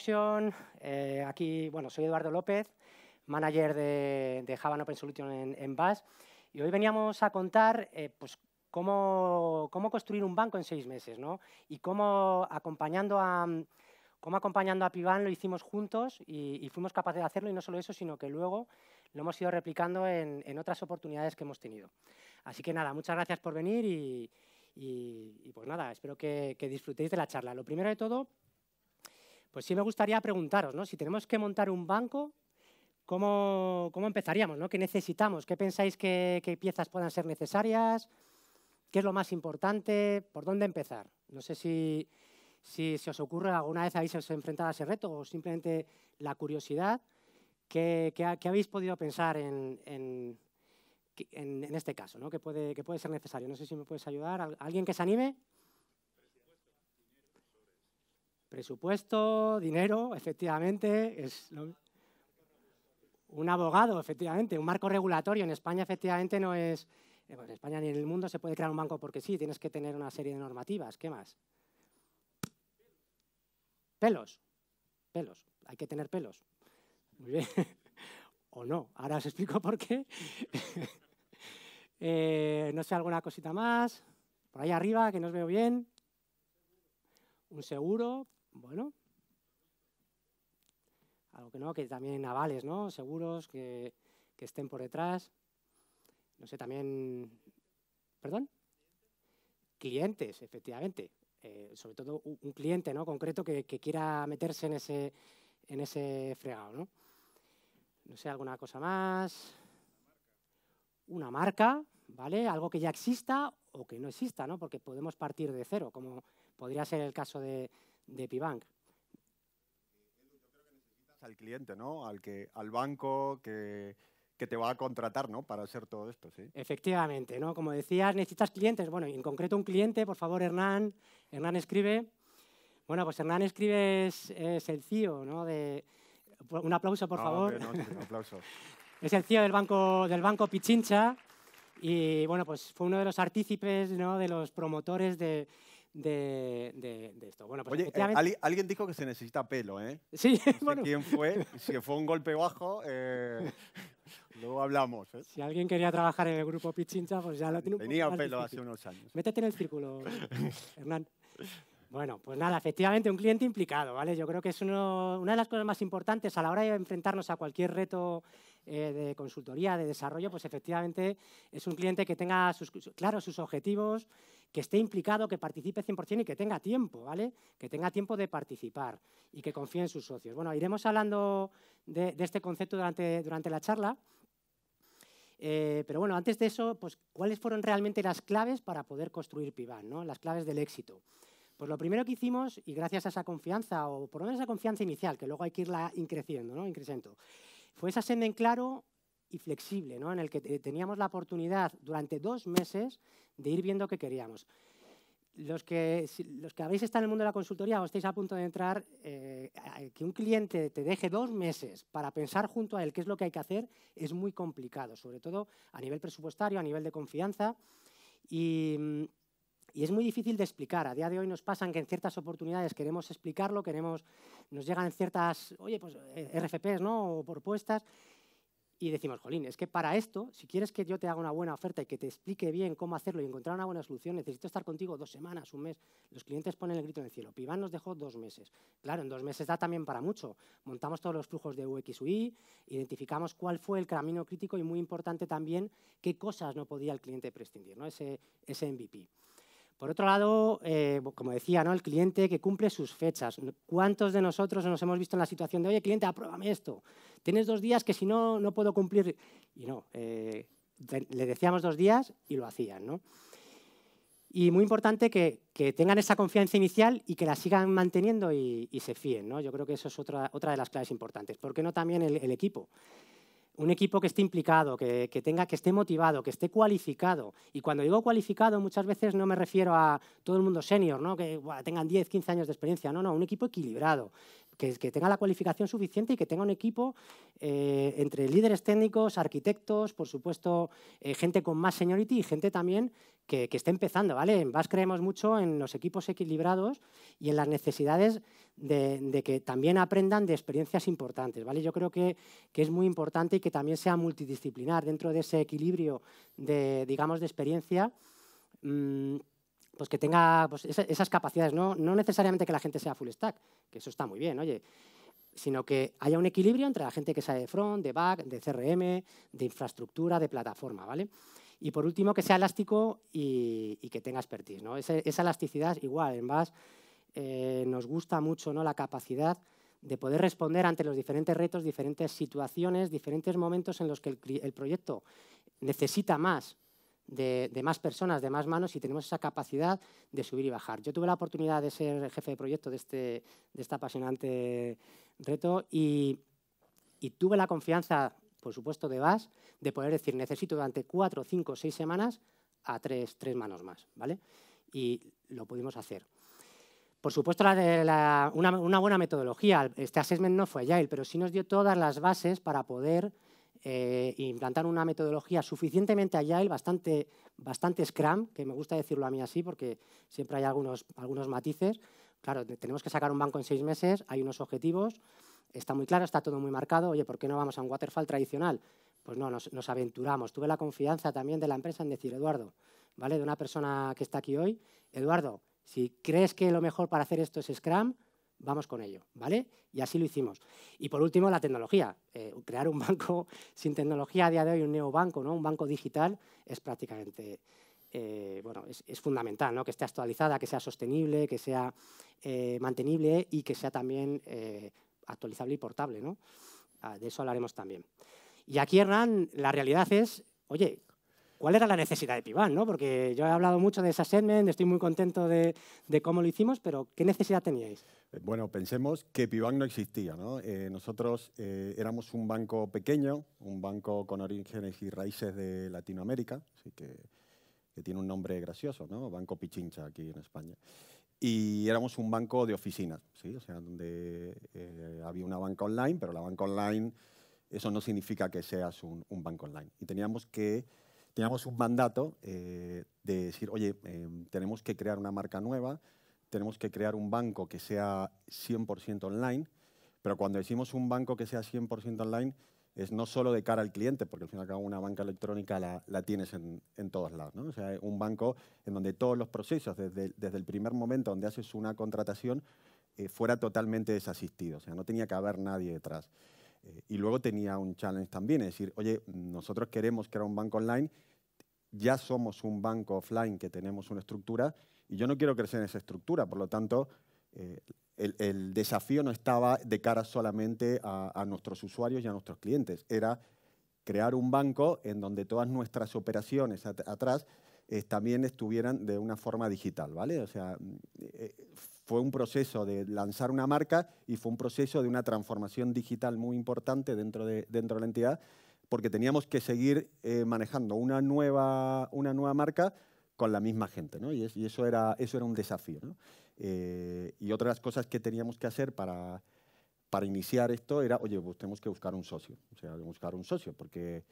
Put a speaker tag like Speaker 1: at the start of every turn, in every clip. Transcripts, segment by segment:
Speaker 1: Notion. Aquí, bueno, soy Eduardo López, manager de Java and Open Solution en BAS. Y hoy veníamos a contar pues, cómo construir un banco en 6 meses, ¿no? Y cómo acompañando a Pipán lo hicimos juntos y fuimos capaces de hacerlo. Y no solo eso, sino que luego lo hemos ido replicando en otras oportunidades que hemos tenido. Así que nada, muchas gracias por venir y pues nada, espero que disfrutéis de la charla. Lo primero de todo, pues sí me gustaría preguntaros, ¿no? Si tenemos que montar un banco, ¿cómo empezaríamos, ¿no? ¿Qué necesitamos? ¿Qué pensáis que piezas puedan ser necesarias? ¿Qué es lo más importante? ¿Por dónde empezar? No sé si se os ocurre, alguna vez habéis enfrentado a ese reto o simplemente la curiosidad. ¿Qué habéis podido pensar en este caso, ¿no? Que puede ser necesario? No sé si me puedes ayudar. ¿Alguien que se anime? Presupuesto, dinero, efectivamente. Un abogado, efectivamente. Un marco regulatorio. En España, efectivamente, no es... Bueno, en España ni en el mundo se puede crear un banco porque sí. Tienes que tener una serie de normativas. ¿Qué más? Pelos. Pelos. Hay que tener pelos. Muy bien. O no. Ahora os explico por qué. No sé, alguna cosita más. Por ahí arriba, que no os veo bien. Un seguro. Bueno. Algo que no, que también avales, ¿no? Seguros que estén por detrás. No sé, también... ¿Perdón? Clientes, efectivamente. Sobre todo un cliente, ¿no? Concreto que quiera meterse en ese fregado, ¿no? No sé, alguna cosa más. Una marca, ¿vale? Algo que ya exista o que no exista, ¿no? Porque podemos partir de cero, como podría ser el caso de Pibank.
Speaker 2: Al cliente, ¿no? Al banco que te va a contratar, ¿no? Para hacer todo esto, ¿sí?
Speaker 1: Efectivamente, ¿no? Como decías, necesitas clientes. Bueno, y en concreto un cliente, por favor, Hernán. Hernán Escribe. Bueno, pues Hernán Escribe es el CEO, ¿no? Un aplauso, por favor.
Speaker 2: No, sí, un aplauso.
Speaker 1: Es el CEO del banco Pichincha y, bueno, pues fue uno de los artícipes, ¿no? De los promotores de esto. Bueno, pues
Speaker 2: oye, alguien dijo que se necesita pelo, ¿eh?
Speaker 1: Sí,
Speaker 2: no sé
Speaker 1: bueno.
Speaker 2: quién fue. Si fue un golpe bajo, luego hablamos, ¿eh?
Speaker 1: Si alguien quería trabajar en el grupo Pichincha, pues ya lo tiene un poco más
Speaker 2: pelo
Speaker 1: difícil.
Speaker 2: hace unos años.
Speaker 1: Métete en el círculo, Hernán. Bueno, pues nada, efectivamente un cliente implicado, ¿vale? Yo creo que es una de las cosas más importantes a la hora de enfrentarnos a cualquier reto de consultoría, de desarrollo, pues efectivamente es un cliente que tenga claros sus objetivos, que esté implicado, que participe 100% y que tenga tiempo, ¿vale? Que tenga tiempo de participar y que confíe en sus socios. Bueno, iremos hablando de este concepto durante la charla. Pero bueno, antes de eso, pues, ¿cuáles fueron realmente las claves para poder construir Pipán, ¿no? Las claves del éxito. Pues lo primero que hicimos, y gracias a esa confianza, o por lo menos esa confianza inicial, que luego hay que irla increciendo, ¿no? Increciendo, fue esa senda en claro y flexible, ¿no? En el que teníamos la oportunidad durante 2 meses de ir viendo qué queríamos. Los que habéis estado en el mundo de la consultoría o estáis a punto de entrar, que un cliente te deje 2 meses para pensar junto a él qué es lo que hay que hacer es muy complicado, sobre todo a nivel presupuestario, a nivel de confianza. Y es muy difícil de explicar. A día de hoy nos pasan que en ciertas oportunidades queremos explicarlo, nos llegan ciertas, oye, pues RFPs, ¿no? O propuestas, y decimos, jolín, es que para esto, si quieres que yo te haga una buena oferta y que te explique bien cómo hacerlo y encontrar una buena solución, necesito estar contigo 2 semanas, un mes. Los clientes ponen el grito en el cielo. Pipán nos dejó 2 meses. Claro, en 2 meses da también para mucho. Montamos todos los flujos de UX UI, identificamos cuál fue el camino crítico y, muy importante también, qué cosas no podía el cliente prescindir, ¿no? Ese MVP. Por otro lado, como decía, ¿no? El cliente que cumple sus fechas. ¿Cuántos de nosotros nos hemos visto en la situación de, oye, cliente, apruébame esto? Tienes 2 días que si no, no puedo cumplir. Y no, le decíamos 2 días y lo hacían, ¿no? Y muy importante que tengan esa confianza inicial y que la sigan manteniendo y se fíen, ¿no? Yo creo que eso es otra de las claves importantes. ¿Por qué no también el equipo? Un equipo que esté implicado, que esté motivado, que esté cualificado. Y cuando digo cualificado, muchas veces no me refiero a todo el mundo senior, ¿no? Que tengan 10, 15 años de experiencia. No, un equipo equilibrado, que tenga la cualificación suficiente y que tenga un equipo entre líderes técnicos, arquitectos, por supuesto, gente con más seniority y gente también que esté empezando, ¿vale? En BAS creemos mucho en los equipos equilibrados y en las necesidades de que también aprendan de experiencias importantes, ¿vale? Yo creo que es muy importante y que también sea multidisciplinar dentro de ese equilibrio de, digamos, de experiencia, pues que tenga pues, esas capacidades, no necesariamente que la gente sea full stack, que eso está muy bien, oye, sino que haya un equilibrio entre la gente que sabe de front, de back, de CRM, de infraestructura, de plataforma, ¿vale? Y por último, que sea elástico y que tenga expertise, ¿no? Esa elasticidad, igual, en BAS nos gusta mucho, ¿no?, la capacidad de poder responder ante los diferentes retos, diferentes situaciones, diferentes momentos en los que el proyecto necesita más de más personas, de más manos, y tenemos esa capacidad de subir y bajar. Yo tuve la oportunidad de ser jefe de proyecto de este apasionante reto y tuve la confianza, por supuesto, de BAS, de poder decir, necesito durante 4, 5, 6 semanas a tres manos más, ¿vale? Y lo pudimos hacer. Por supuesto, una buena metodología. Este assessment no fue Agile, pero sí nos dio todas las bases para poder implantar una metodología suficientemente Agile, bastante Scrum, que me gusta decirlo a mí así porque siempre hay algunos matices. Claro, tenemos que sacar un banco en 6 meses, hay unos objetivos, está muy claro, está todo muy marcado. Oye, ¿por qué no vamos a un waterfall tradicional? Pues no, nos aventuramos. Tuve la confianza también de la empresa en decir, Eduardo, ¿vale?, de una persona que está aquí hoy, Eduardo, si crees que lo mejor para hacer esto es Scrum, vamos con ello, ¿vale? Y así lo hicimos. Y por último, la tecnología. Crear un banco sin tecnología a día de hoy, un neobanco, ¿no?, un banco digital, es prácticamente, bueno, es fundamental, ¿no?, que esté actualizada, que sea sostenible, que sea mantenible y que sea también actualizable y portable, ¿no? De eso hablaremos también. Y aquí, Hernán, la realidad es, oye, ¿cuál era la necesidad de Pipán, ¿no? Porque yo he hablado mucho de ese assessment, estoy muy contento de cómo lo hicimos, pero ¿qué necesidad teníais?
Speaker 2: Bueno, pensemos que Pipán no existía, ¿no? Nosotros éramos un banco pequeño, un banco con orígenes y raíces de Latinoamérica, así que tiene un nombre gracioso, ¿no? Banco Pichincha aquí en España. Y éramos un banco de oficinas, ¿sí? O sea, donde había una banca online, pero la banca online, eso no significa que seas un banco online. Y teníamos un mandato de decir, oye, tenemos que crear una marca nueva, tenemos que crear un banco que sea 100% online, pero cuando decimos un banco que sea 100% online, es no solo de cara al cliente, porque al fin y al cabo una banca electrónica la tienes en todos lados, ¿no? O sea, un banco en donde todos los procesos, desde el primer momento donde haces una contratación, fuera totalmente desasistido, o sea, no tenía que haber nadie detrás. Y luego tenía un challenge también, es decir, oye, nosotros queremos crear un banco online, ya somos un banco offline que tenemos una estructura y yo no quiero crecer en esa estructura, por lo tanto, el desafío no estaba de cara solamente a nuestros usuarios y a nuestros clientes, era crear un banco en donde todas nuestras operaciones atrás también estuvieran de una forma digital, ¿vale? O sea, fue un proceso de lanzar una marca y fue un proceso de una transformación digital muy importante dentro de la entidad, porque teníamos que seguir manejando una nueva marca con la misma gente, ¿no? Y eso era un desafío, ¿no? Y otra de las cosas que teníamos que hacer para iniciar esto era, oye, pues tenemos que buscar un socio, o sea, buscar un socio, porque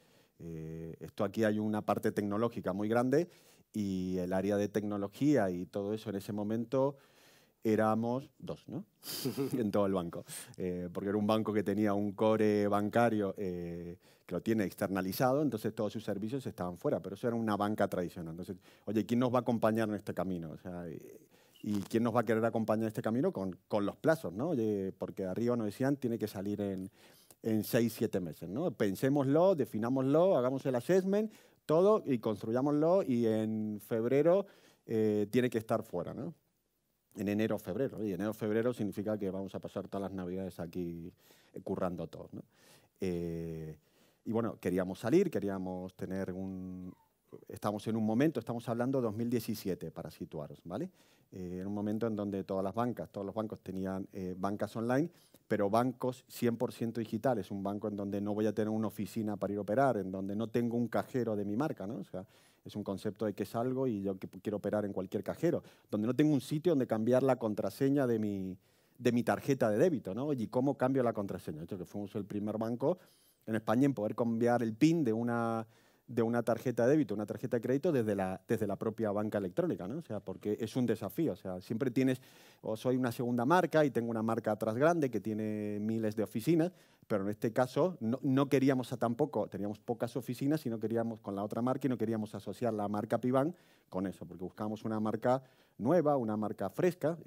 Speaker 2: esto aquí hay una parte tecnológica muy grande y el área de tecnología y todo eso en ese momento éramos 2, ¿no? En todo el banco, porque era un banco que tenía un core bancario que lo tiene externalizado, entonces todos sus servicios estaban fuera, pero eso era una banca tradicional. Entonces, oye, ¿quién nos va a acompañar en este camino? O sea, ¿y quién nos va a querer acompañar en este camino? Con los plazos, ¿no? Oye, porque arriba nos decían, tiene que salir en 6, 7 meses, ¿no? Pensémoslo, definámoslo, hagamos el assessment, todo, y construyámoslo, y en febrero tiene que estar fuera, ¿no? En enero o febrero. Y enero o febrero significa que vamos a pasar todas las navidades aquí currando todos, ¿no? Y bueno, queríamos salir, queríamos tener estamos en un momento, estamos hablando de 2017 para situaros, ¿vale? En un momento en donde todos los bancos tenían bancas online, pero bancos 100% digitales, un banco en donde no voy a tener una oficina para ir a operar, en donde no tengo un cajero de mi marca, ¿no? O sea, es un concepto de que salgo y yo quiero operar en cualquier cajero, donde no tengo un sitio donde cambiar la contraseña de mi tarjeta de débito, ¿no? ¿Y cómo cambio la contraseña? De hecho, que fuimos el primer banco en España en poder cambiar el PIN de una de una tarjeta de débito, una tarjeta de crédito desde la propia banca electrónica, ¿no? O sea, porque es un desafío. O sea, siempre tienes, o soy una segunda marca y tengo una marca atrás grande que tiene miles de oficinas, pero en este caso no queríamos tampoco, teníamos pocas oficinas y no queríamos con la otra marca y no queríamos asociar la marca Pibank con eso, porque buscábamos una marca nueva, una marca fresca.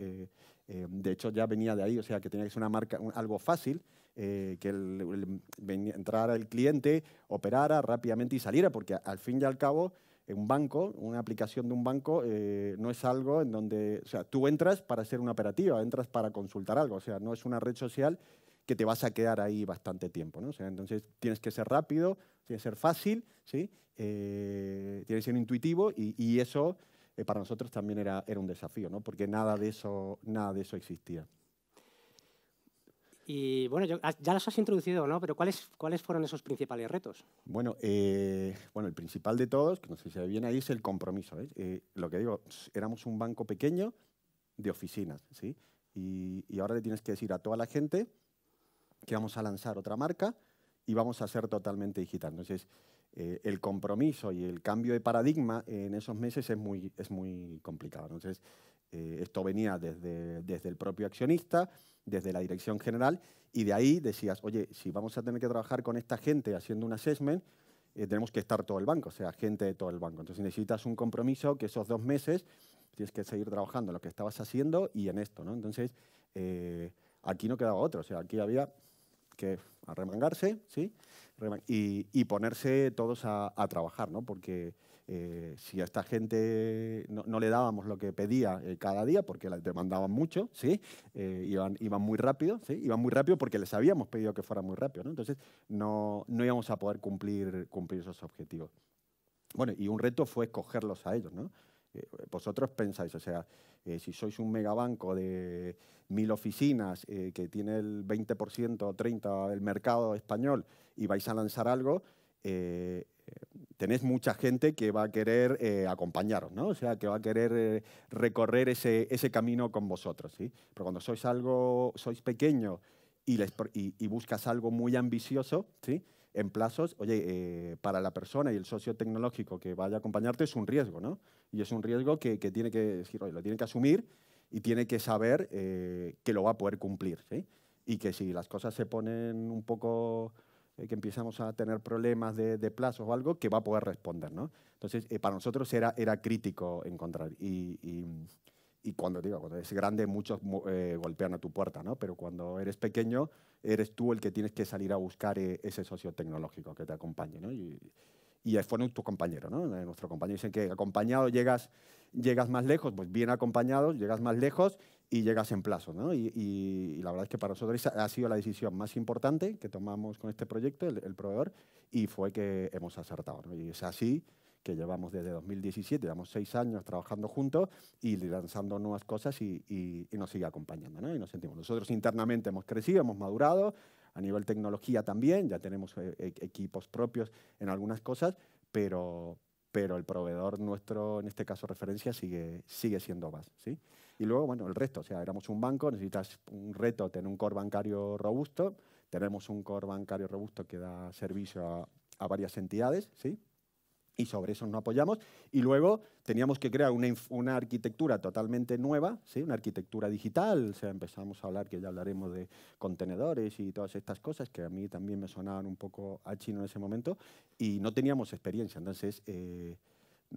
Speaker 2: De hecho, ya venía de ahí, o sea, que tenía que ser una marca, algo fácil. Que entrara el cliente, operara rápidamente y saliera, porque al fin y al cabo, un banco, una aplicación de un banco, no es algo en donde, o sea, tú entras para hacer una operativa, entras para consultar algo, o sea, no es una red social que te vas a quedar ahí bastante tiempo, ¿no? O sea, entonces tienes que ser rápido, tienes que ser fácil, ¿sí? Tienes que ser intuitivo y eso para nosotros también era un desafío, ¿no? Porque nada de eso existía.
Speaker 1: Y bueno, ya los has introducido, ¿no? Pero ¿cuáles fueron esos principales retos?
Speaker 2: Bueno, el principal de todos, que no sé si se ve bien ahí, es el compromiso. Lo que digo, éramos un banco pequeño de oficinas, ¿sí? Y ahora le tienes que decir a toda la gente que vamos a lanzar otra marca y vamos a ser totalmente digital. Entonces, el compromiso y el cambio de paradigma en esos meses es muy complicado. Entonces, esto venía desde el propio accionista, desde la dirección general, y de ahí decías, oye, si vamos a tener que trabajar con esta gente haciendo un assessment, tenemos que estar todo el banco, o sea, gente de todo el banco. Entonces necesitas un compromiso que esos 2 meses tienes que seguir trabajando en lo que estabas haciendo y en esto, ¿no? Entonces, aquí no quedaba otro, o sea, aquí había que arremangarse, ¿sí? Y ponerse todos a trabajar, ¿no? Porque si a esta gente no le dábamos lo que pedía cada día, porque la demandaban mucho, ¿sí? Iban muy rápido, ¿sí? Iban muy rápido porque les habíamos pedido que fuera muy rápido, ¿no? Entonces no íbamos a poder cumplir esos objetivos. Bueno, y un reto fue escogerlos a ellos, ¿no? Vosotros pensáis, o sea, si sois un megabanco de 1000 oficinas que tiene el 20% o 30% del mercado español y vais a lanzar algo, tenéis mucha gente que va a querer acompañaros, ¿no? O sea, que va a querer recorrer ese camino con vosotros, ¿sí? Pero cuando sois pequeño y buscas algo muy ambicioso, ¿sí? En plazos, oye, para la persona y el socio tecnológico que vaya a acompañarte es un riesgo, ¿no? Y es un riesgo que tiene que decir, oye, lo tiene que asumir y tiene que saber que lo va a poder cumplir, ¿sí? Y que si las cosas se ponen un poco, que empezamos a tener problemas de plazos o algo, que va a poder responder, ¿no? Entonces, para nosotros era crítico encontrar. Y cuando eres grande, muchos golpean a tu puerta, ¿no? Pero cuando eres pequeño, eres tú el que tienes que salir a buscar ese socio tecnológico que te acompañe, ¿no? Y fue nuestro compañero, ¿no? Nuestro compañero dice que acompañado llegas más lejos, pues bien acompañado, llegas más lejos y llegas en plazo, ¿no? Y la verdad es que para nosotros esa ha sido la decisión más importante que tomamos con este proyecto, el proveedor, y fue que hemos acertado, ¿no? Y es así que llevamos desde 2017, llevamos 6 años trabajando juntos y lanzando nuevas cosas y nos sigue acompañando, ¿no? Y nos sentimos. Nosotros internamente hemos crecido, hemos madurado, a nivel tecnología también, ya tenemos equipos propios en algunas cosas, pero el proveedor nuestro, en este caso referencia, sigue siendo BAS, ¿sí? Y luego, bueno, el resto, o sea, éramos un banco, necesitas un reto, tener un core bancario robusto, tenemos un core bancario robusto que da servicio a varias entidades, ¿sí? Y sobre eso nos apoyamos. Y luego teníamos que crear una arquitectura totalmente nueva, ¿sí? Una arquitectura digital. O sea, empezamos a hablar, que ya hablaremos de contenedores y todas estas cosas, que a mí también me sonaban un poco a chino en ese momento, y no teníamos experiencia. Entonces,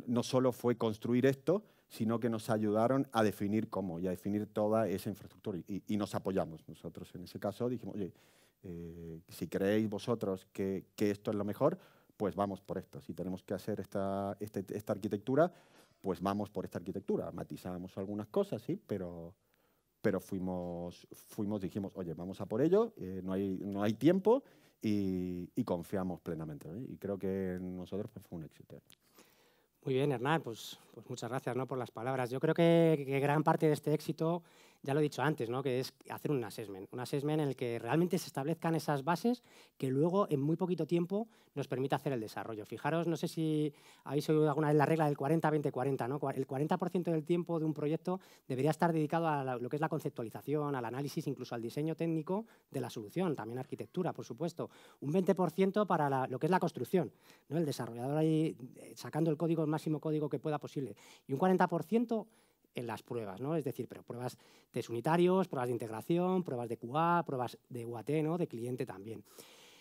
Speaker 2: no solo fue construir esto, sino que nos ayudaron a definir cómo y a definir toda esa infraestructura. Y nos apoyamos. Nosotros, en ese caso, dijimos, oye, si creéis vosotros que esto es lo mejor, pues vamos por esto. Si tenemos que hacer esta arquitectura, pues vamos por esta arquitectura. Matizamos algunas cosas, sí, pero dijimos, oye, vamos a por ello, no hay tiempo y confiamos plenamente, ¿eh? Y creo que nosotros pues, fue un éxito.
Speaker 1: Muy bien, Hernán, pues muchas gracias, ¿no? Por las palabras. Yo creo que gran parte de este éxito ya lo he dicho antes, ¿no? Que es hacer un assessment en el que realmente se establezcan esas bases que luego en muy poquito tiempo nos permite hacer el desarrollo. Fijaros, no sé si habéis oído alguna vez la regla del 40-20-40, ¿no? El 40% del tiempo de un proyecto debería estar dedicado a lo que es la conceptualización, al análisis, incluso al diseño técnico de la solución, también arquitectura, por supuesto. Un 20% para lo que es la construcción, ¿no? El desarrollador ahí sacando el código, el máximo código que pueda posible. Y un 40% en las pruebas, ¿no? Es decir, pero pruebas test unitarios, pruebas de integración, pruebas de QA, pruebas de UAT, ¿no? De cliente también.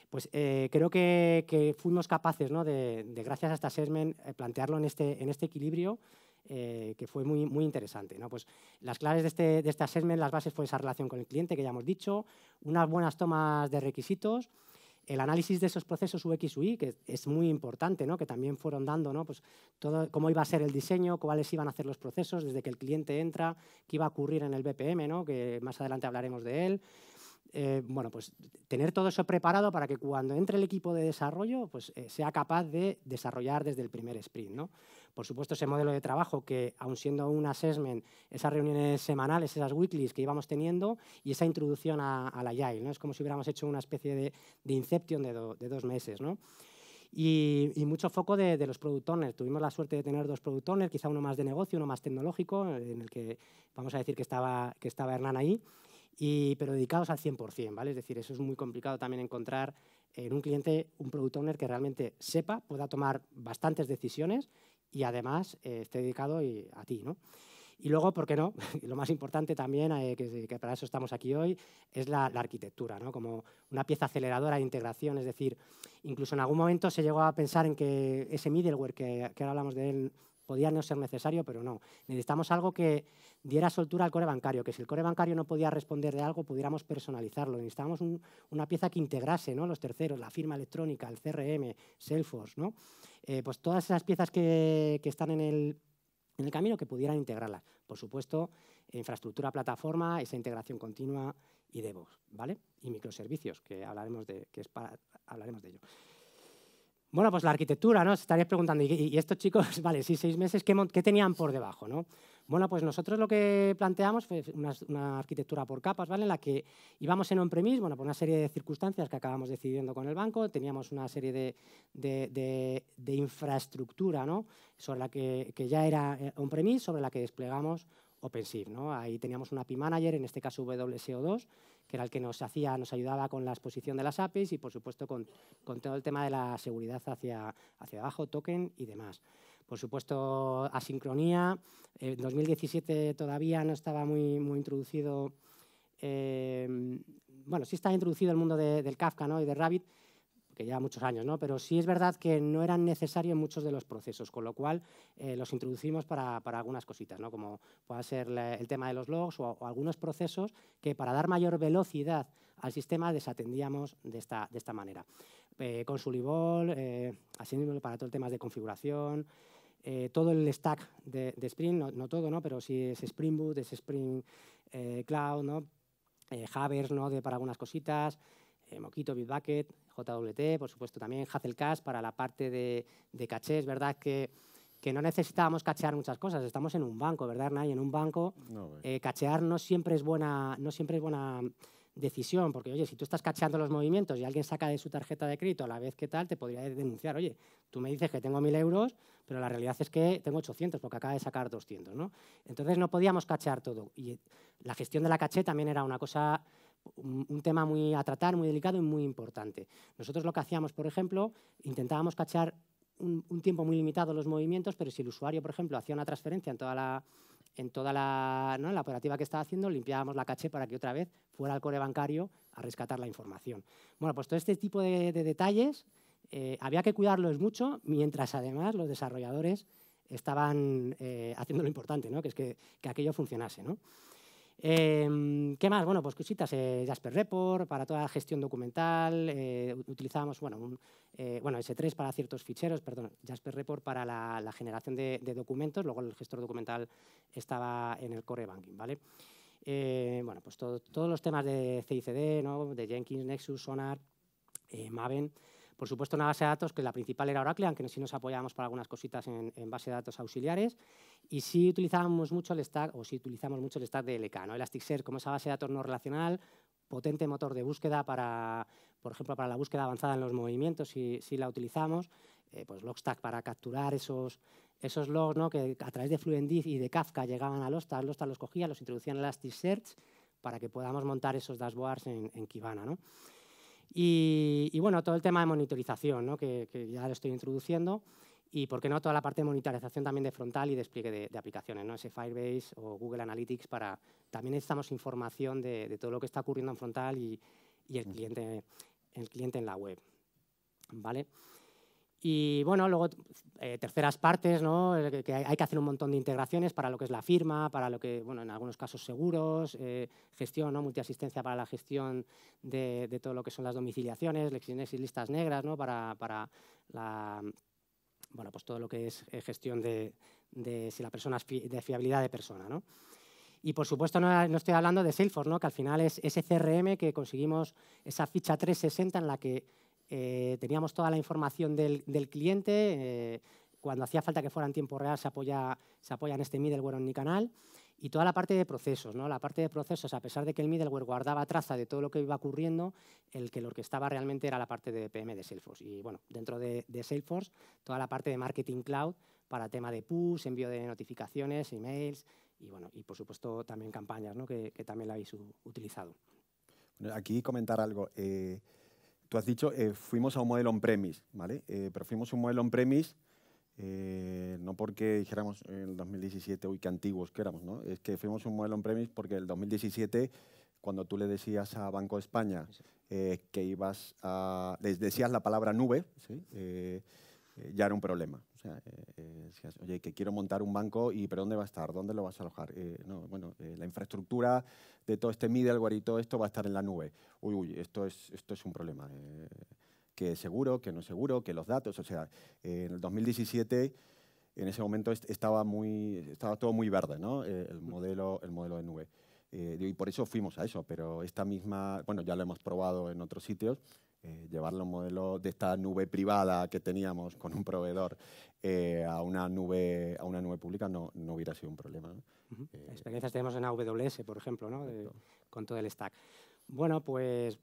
Speaker 1: Pues creo que fuimos capaces, ¿no? de gracias a este assessment, plantearlo en este equilibrio que fue muy interesante, ¿no? Pues las claves de este assessment, las bases fue esa relación con el cliente que ya hemos dicho, unas buenas tomas de requisitos, el análisis de esos procesos UX UI, que es muy importante, ¿no? Que también fueron dando, ¿no? Pues todo, cómo iba a ser el diseño, cuáles iban a hacer los procesos desde que el cliente entra, qué iba a ocurrir en el BPM, ¿no? Que más adelante hablaremos de él. Bueno, pues tener todo eso preparado para que cuando entre el equipo de desarrollo pues, sea capaz de desarrollar desde el primer sprint, ¿no? Por supuesto, ese modelo de trabajo que, aun siendo un assessment, esas reuniones semanales, esas weeklies que íbamos teniendo y esa introducción a la Agile, ¿no? Es como si hubiéramos hecho una especie de Inception de 2 meses, ¿no? Y mucho foco de los product owners. Tuvimos la suerte de tener 2 product owners, quizá uno más de negocio, uno más tecnológico, en el que vamos a decir que estaba Hernán ahí. Pero dedicados al 100%, ¿vale? Es decir, eso es muy complicado también encontrar en un cliente un product owner que realmente sepa, pueda tomar bastantes decisiones y además esté dedicado a ti, ¿no? Y luego, ¿por qué no? Lo más importante también, que para eso estamos aquí hoy, es la arquitectura, ¿no? Como una pieza aceleradora de integración, es decir, incluso en algún momento se llegó a pensar en que ese middleware, que ahora hablamos de él, podía no ser necesario, pero no. Necesitamos algo que diera soltura al core bancario, que si el core bancario no podía responder de algo, pudiéramos personalizarlo. Necesitábamos una pieza que integrase, ¿no? Los terceros, la firma electrónica, el CRM, Salesforce, ¿no? Pues todas esas piezas que están en el camino, que pudieran integrarlas. Por supuesto, infraestructura, plataforma, esa integración continua y DevOps, ¿vale? Y microservicios, que hablaremos de ello. Bueno, pues la arquitectura, ¿no? Os estaréis preguntando, ¿y estos chicos, vale, sí, 6 meses, ¿qué tenían por debajo, no? Bueno, pues nosotros lo que planteamos fue una arquitectura por capas, ¿vale? En la que íbamos en on-premise, bueno, por una serie de circunstancias que acabamos decidiendo con el banco, teníamos una serie de infraestructura, ¿no? Sobre la que ya era on-premise, sobre la que desplegamos OpenShift, ¿no? Ahí teníamos un API Manager, en este caso WSO2, que era el que nos ayudaba con la exposición de las APIs y, por supuesto, con todo el tema de la seguridad hacia abajo, token y demás. Por supuesto, asincronía. En 2017 todavía no estaba muy introducido. Bueno, sí estaba introducido el mundo del Kafka, ¿no? Y de Rabbit, que lleva muchos años, ¿no? Pero sí es verdad que no eran necesarios muchos de los procesos, con lo cual los introducimos para algunas cositas, ¿no? Como pueda ser el tema de los logs o algunos procesos que para dar mayor velocidad al sistema desatendíamos de esta manera. Consulibol, así mismo para todo el tema de configuración, todo el stack de Spring, no todo, ¿no? Pero sí es Spring Boot, es Spring Cloud, ¿no? Havers, ¿no? Para algunas cositas, Mockito, Bitbucket, JWT, por supuesto también Hazelcache para la parte de caché. Es verdad que no necesitábamos cachear muchas cosas. Estamos en un banco, ¿verdad, Hernán? Y en un banco cachear no siempre es buena decisión, porque, oye, si tú estás cacheando los movimientos y alguien saca de su tarjeta de crédito a la vez que tal, te podría denunciar, oye, tú me dices que tengo 1.000 euros, pero la realidad es que tengo 800 porque acaba de sacar 200, ¿no? Entonces no podíamos cachear todo. Y la gestión de la caché también era una cosa, un tema muy a tratar, muy delicado y muy importante. Nosotros lo que hacíamos, por ejemplo, intentábamos cachear un tiempo muy limitado los movimientos, pero si el usuario, por ejemplo, hacía una transferencia en toda la operativa que estaba haciendo, limpiábamos la caché para que otra vez fuera al core bancario a rescatar la información. Bueno, pues todo este tipo de detalles había que cuidarlos mucho, mientras además los desarrolladores estaban haciendo lo importante, ¿no? Que es que aquello funcionase, ¿no? ¿Qué más? Bueno, pues cositas, Jasper Report para toda la gestión documental, utilizábamos, S3 para ciertos ficheros, perdón, Jasper Report para la generación de documentos, luego el gestor documental estaba en el core banking, ¿vale? Bueno, pues todos los temas de CICD, ¿no? De Jenkins, Nexus, Sonar, Maven. Por supuesto, una base de datos que la principal era Oracle, aunque sí nos apoyábamos para algunas cositas en base de datos auxiliares. Y sí utilizábamos mucho el stack, utilizamos mucho el stack de LK, ¿no? Elasticsearch como esa base de datos no relacional, potente motor de búsqueda para, por ejemplo, para la búsqueda avanzada en los movimientos, si la utilizamos. Pues Logstash para capturar esos logs, ¿no? Que a través de Fluentd y de Kafka llegaban a Logstash los cogía, los introducían en Elasticsearch para que podamos montar esos dashboards en Kibana, ¿no? Y bueno, todo el tema de monitorización, ¿no? que ya lo estoy introduciendo, y por qué no toda la parte de monitorización también de frontal y despliegue de aplicaciones, ¿no? Ese Firebase o Google Analytics para... También necesitamos información de todo lo que está ocurriendo en frontal y el cliente en la web, ¿vale? Y bueno, luego terceras partes, ¿no? Que hay que hacer un montón de integraciones para lo que es la firma, para lo que, bueno, en algunos casos seguros, gestión, ¿no? Multiasistencia para la gestión de todo lo que son las domiciliaciones, lecciones y listas negras, ¿no? Para la, bueno, pues todo lo que es gestión de si la persona es de fiabilidad de persona, ¿no? Y por supuesto no estoy hablando de Salesforce, ¿no? Que al final es ese CRM que conseguimos esa ficha 360 en la que teníamos toda la información del cliente, cuando hacía falta que fuera en tiempo real se apoya en este middleware omnicanal, y toda la parte de procesos, ¿no? La parte de procesos, a pesar de que el middleware guardaba traza de todo lo que iba ocurriendo, el que lo orquestaba realmente era la parte de PM de Salesforce. Y bueno, dentro de Salesforce, toda la parte de Marketing Cloud para tema de push, envío de notificaciones, emails, y bueno, y por supuesto también campañas, ¿no? que también la habéis utilizado.
Speaker 2: Aquí comentar algo. Tú has dicho, fuimos a un modelo on-premise, ¿vale? Pero fuimos a un modelo on-premise no porque dijéramos en el 2017, uy, qué antiguos que éramos, ¿no? Es que fuimos a un modelo on-premise porque el 2017, cuando tú le decías a Banco de España que ibas a... les decías la palabra nube, ¿sí? Ya era un problema. O sea, decías, oye, que quiero montar un banco, ¿pero dónde va a estar? ¿Dónde lo vas a alojar? No, bueno, la infraestructura de todo este middleware y todo esto va a estar en la nube. Uy, esto es un problema. Que es seguro, que no es seguro, que los datos... O sea, en el 2017, en ese momento estaba todo muy verde, ¿no? El modelo de nube. Y por eso fuimos a eso, pero esta misma... Bueno, ya lo hemos probado en otros sitios. Llevarlo a un modelo de esta nube privada que teníamos con un proveedor a una nube pública no hubiera sido un problema, ¿no?
Speaker 1: Experiencias tenemos en AWS, por ejemplo, ¿no? Con todo el stack. Bueno, pues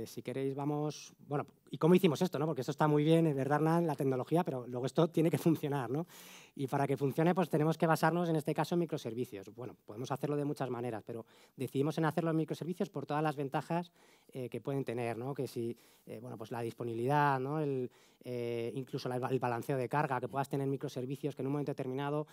Speaker 1: si queréis vamos... Bueno, ¿y cómo hicimos esto, no? Porque esto está muy bien, es verdad, la tecnología, pero luego esto tiene que funcionar, ¿no? Y para que funcione, pues tenemos que basarnos, en este caso, en microservicios. Bueno, podemos hacerlo de muchas maneras, pero decidimos en hacerlo en microservicios por todas las ventajas que pueden tener, ¿no? Que si, bueno, pues la disponibilidad, ¿no? Incluso el balanceo de carga, que puedas tener microservicios que en un momento determinado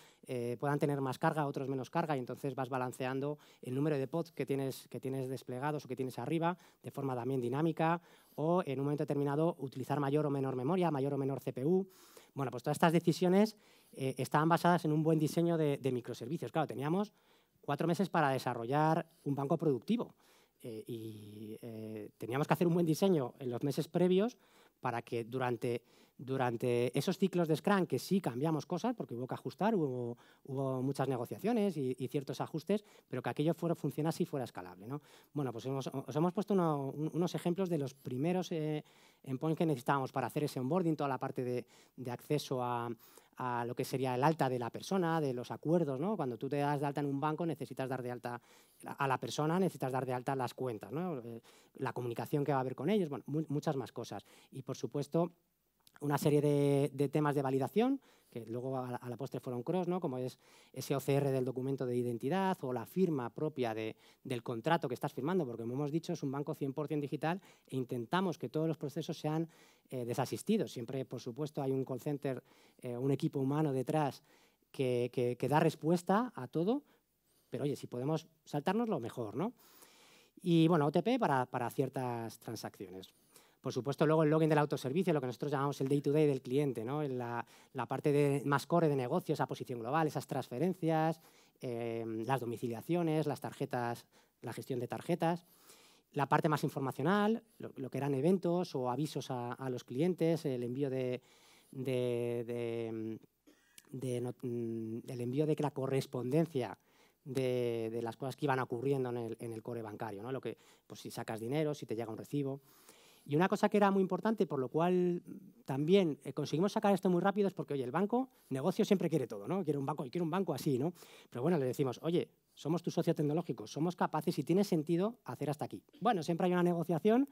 Speaker 1: puedan tener más carga, otros menos carga, y entonces vas balanceando el número de pods que tienes desplegados o que tienes arriba, de forma también dinámica, o en un momento determinado utilizar mayor o menor memoria, mayor o menor CPU. Bueno, pues todas estas decisiones estaban basadas en un buen diseño de microservicios. Claro, teníamos 4 meses para desarrollar un banco productivo y teníamos que hacer un buen diseño en los meses previos para que durante esos ciclos de Scrum, que sí cambiamos cosas, porque hubo que ajustar, hubo muchas negociaciones y ciertos ajustes, pero que aquello funcionase y fuera escalable, ¿no? Bueno, pues os hemos puesto unos ejemplos de los primeros endpoints que necesitábamos para hacer ese onboarding, toda la parte de acceso a lo que sería el alta de la persona, de los acuerdos, ¿no? Cuando tú te das de alta en un banco, necesitas dar de alta a la persona, necesitas dar de alta las cuentas, ¿no? La comunicación que va a haber con ellos, bueno, muchas más cosas. Y, por supuesto, una serie de temas de validación, que luego a la postre fueron cross, ¿no? Como es ese OCR del documento de identidad o la firma propia del contrato que estás firmando, porque, como hemos dicho, es un banco 100% digital e intentamos que todos los procesos sean desasistidos. Siempre, por supuesto, hay un call center, un equipo humano detrás que da respuesta a todo, pero, oye, si podemos saltárnoslo, mejor, ¿no? Y, bueno, OTP para ciertas transacciones. Por supuesto, luego el login del autoservicio, lo que nosotros llamamos el day-to-day del cliente, ¿no? La parte más core de negocio, esa posición global, esas transferencias, las domiciliaciones, las tarjetas, la gestión de tarjetas. La parte más informacional, lo que eran eventos o avisos a los clientes, el envío el envío de la correspondencia de las cosas que iban ocurriendo en el core bancario, ¿no? Lo que, pues si sacas dinero, si te llega un recibo. Y una cosa que era muy importante, por lo cual también conseguimos sacar esto muy rápido, es porque, oye, el banco, negocio siempre quiere todo, ¿no? Quiere un banco así, ¿no? Pero bueno, le decimos, oye, somos tu socio tecnológico, somos capaces y tiene sentido hacer hasta aquí. Bueno, siempre hay una negociación.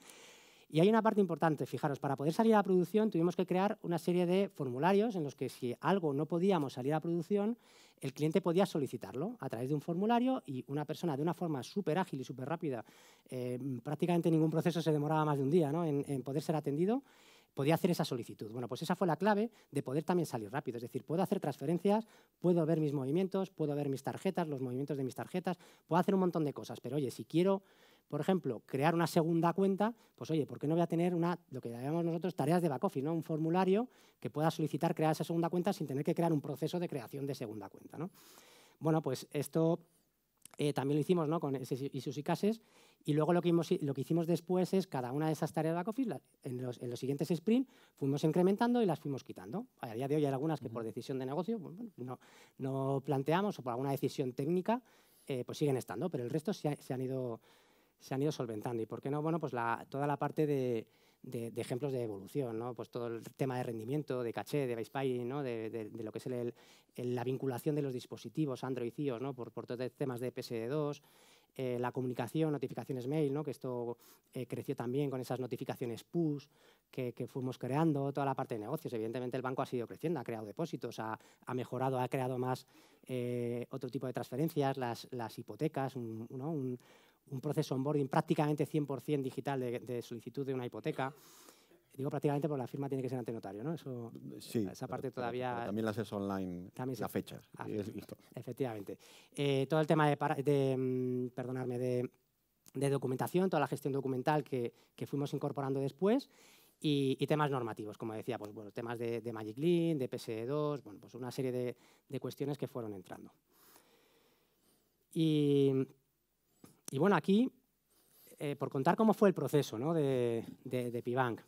Speaker 1: Y hay una parte importante, fijaros, para poder salir a producción tuvimos que crear una serie de formularios en los que si algo no podíamos salir a producción, el cliente podía solicitarlo a través de un formulario y una persona de una forma súper ágil y súper rápida, prácticamente ningún proceso se demoraba más de un día, ¿no? en poder ser atendido, podía hacer esa solicitud. Bueno, pues esa fue la clave de poder también salir rápido. Es decir, puedo hacer transferencias, puedo ver mis movimientos, puedo ver mis tarjetas, los movimientos de mis tarjetas, puedo hacer un montón de cosas. Pero, oye, si quiero, por ejemplo, crear una segunda cuenta, pues, oye, ¿por qué no voy a tener lo que llamamos nosotros tareas de back office, ¿no? Un formulario que pueda solicitar crear esa segunda cuenta sin tener que crear un proceso de creación de segunda cuenta, ¿no? Bueno, pues esto también lo hicimos, ¿no? Con ISUs y cases. Y luego lo que hicimos después es cada una de esas tareas de back office, en los siguientes sprints, fuimos incrementando y las fuimos quitando. A día de hoy hay algunas que por decisión de negocio no planteamos o por alguna decisión técnica pues siguen estando, pero el resto se han ido solventando. ¿Y por qué no? Bueno, pues toda la parte de ejemplos de evolución, ¿no? Pues todo el tema de rendimiento, de caché, de bypassing, ¿no? de lo que es la vinculación de los dispositivos Android y iOS, ¿no? por todos temas de PSD2, la comunicación, notificaciones mail, ¿no? Que esto creció también con esas notificaciones push que fuimos creando, toda la parte de negocios. Evidentemente el banco ha seguido creciendo, ha creado depósitos, ha mejorado, ha creado más otro tipo de transferencias, las hipotecas, un proceso onboarding prácticamente 100% digital de solicitud de una hipoteca. Digo prácticamente porque la firma tiene que ser ante notario, ¿no? Eso,
Speaker 2: sí,
Speaker 1: esa parte todavía...
Speaker 2: Pero también la haces online, la fecha.
Speaker 1: Efectivamente. Todo el tema de documentación, toda la gestión documental que fuimos incorporando después y temas normativos, como decía, pues, bueno, temas de Magic Link, de PSD2, bueno, pues una serie de cuestiones que fueron entrando. Y bueno, aquí, por contar cómo fue el proceso, ¿no? de Pibank,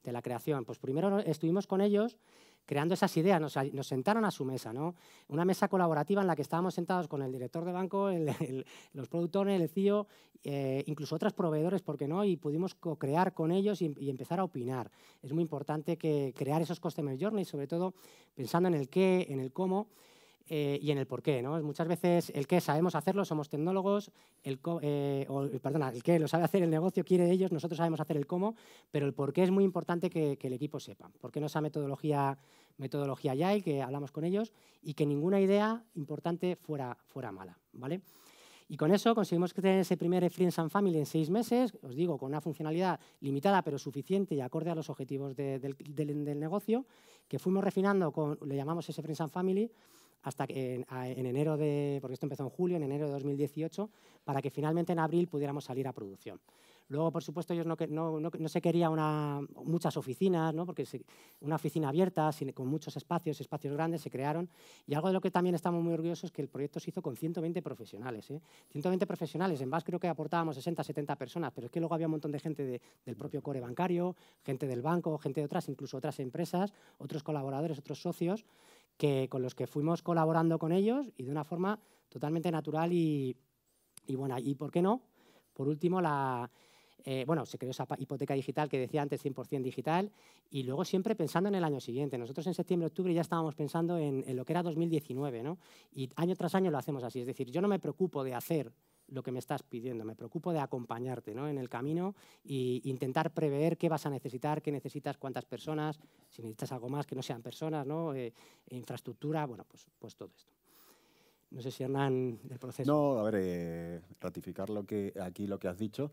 Speaker 1: de la creación, pues primero estuvimos con ellos creando esas ideas, nos sentaron a su mesa, ¿no? Una mesa colaborativa en la que estábamos sentados con el director de banco, los product owners, el CEO, incluso otros proveedores, ¿por qué no? Y pudimos co-crear con ellos y empezar a opinar. Es muy importante crear esos customer journeys, sobre todo pensando en el qué, en el cómo, y en el por qué, ¿no? Muchas veces el qué sabemos hacerlo, somos tecnólogos, el qué lo sabe hacer el negocio, quiere ellos, nosotros sabemos hacer el cómo, pero el por qué es muy importante que el equipo sepa. ¿Por qué no esa metodología Agile, que hablamos con ellos, y que ninguna idea importante fuera mala, ¿vale? Y con eso conseguimos tener ese primer Friends and Family en 6 meses, os digo, con una funcionalidad limitada pero suficiente y acorde a los objetivos del negocio, que fuimos refinando le llamamos ese Friends and Family, hasta que en enero porque esto empezó en julio, en enero de 2018, para que finalmente en abril pudiéramos salir a producción. Luego, por supuesto, ellos no se quería muchas oficinas, ¿no? Porque una oficina abierta, con muchos espacios grandes, se crearon. Y algo de lo que también estamos muy orgullosos es que el proyecto se hizo con 120 profesionales. 120 profesionales, en base creo que aportábamos 60, 70 personas, pero es que luego había un montón de gente del propio core bancario, gente del banco, gente de incluso otras empresas, otros colaboradores, otros socios, con los que fuimos colaborando con ellos y de una forma totalmente natural y buena. Y ¿por qué no? Por último, se creó esa hipoteca digital que decía antes, 100% digital, y luego siempre pensando en el año siguiente. Nosotros en septiembre, octubre ya estábamos pensando en lo que era 2019, ¿no? Y año tras año lo hacemos así. Es decir, yo no me preocupo de hacer lo que me estás pidiendo, me preocupo de acompañarte, ¿no? En el camino e intentar prever qué vas a necesitar, qué necesitas, cuántas personas, si necesitas algo más que no sean personas, ¿no? Infraestructura, bueno, pues todo esto. No sé si Hernán, del proceso.
Speaker 2: No, a ver, ratificar lo que has dicho.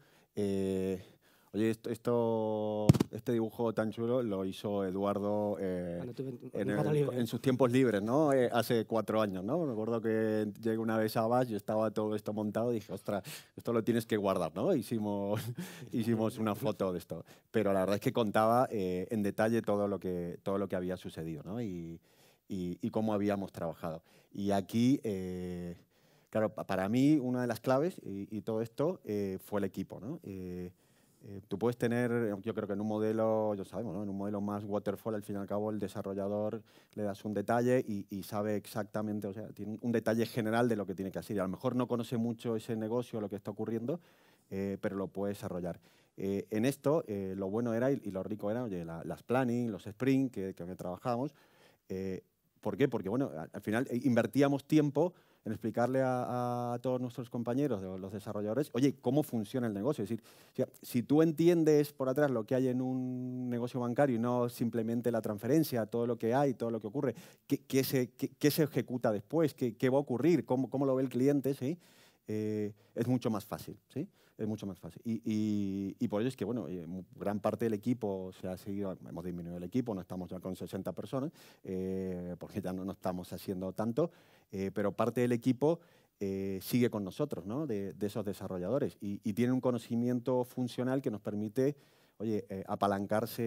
Speaker 2: Oye, este dibujo tan chulo lo hizo Eduardo en sus tiempos libres, ¿no? Hace 4 años, ¿no? Me acuerdo que llegué una vez a Baix y estaba todo esto montado y dije, ostras, esto lo tienes que guardar, ¿no? Hicimos una foto de esto. Pero la verdad es que contaba en detalle todo lo que había sucedido, ¿no? Y cómo habíamos trabajado. Y aquí... Claro, para mí una de las claves y todo esto fue el equipo, ¿no? Tú puedes tener, yo creo que en un modelo, ya sabemos, ¿no? En un modelo más waterfall, al fin y al cabo, el desarrollador le das un detalle y sabe exactamente, o sea, tiene un detalle general de lo que tiene que hacer. Y a lo mejor no conoce mucho ese negocio, lo que está ocurriendo, pero lo puede desarrollar. En esto, lo bueno era y lo rico era, oye, las planning, los sprint que trabajábamos. ¿Por qué? Porque, bueno, al final invertíamos tiempo en explicarle a todos nuestros compañeros, los desarrolladores, oye, cómo funciona el negocio. Es decir, si tú entiendes por atrás lo que hay en un negocio bancario y no simplemente la transferencia, todo lo que hay, todo lo que ocurre, qué se ejecuta después, qué va a ocurrir, cómo lo ve el cliente, ¿sí? Es mucho más fácil, ¿sí? Es mucho más fácil. Y por ello es que, bueno, gran parte del equipo se ha seguido, hemos disminuido el equipo, no estamos ya con 60 personas, porque ya no estamos haciendo tanto, pero parte del equipo sigue con nosotros, ¿no? de esos desarrolladores y tiene un conocimiento funcional que nos permite, oye, apalancarnos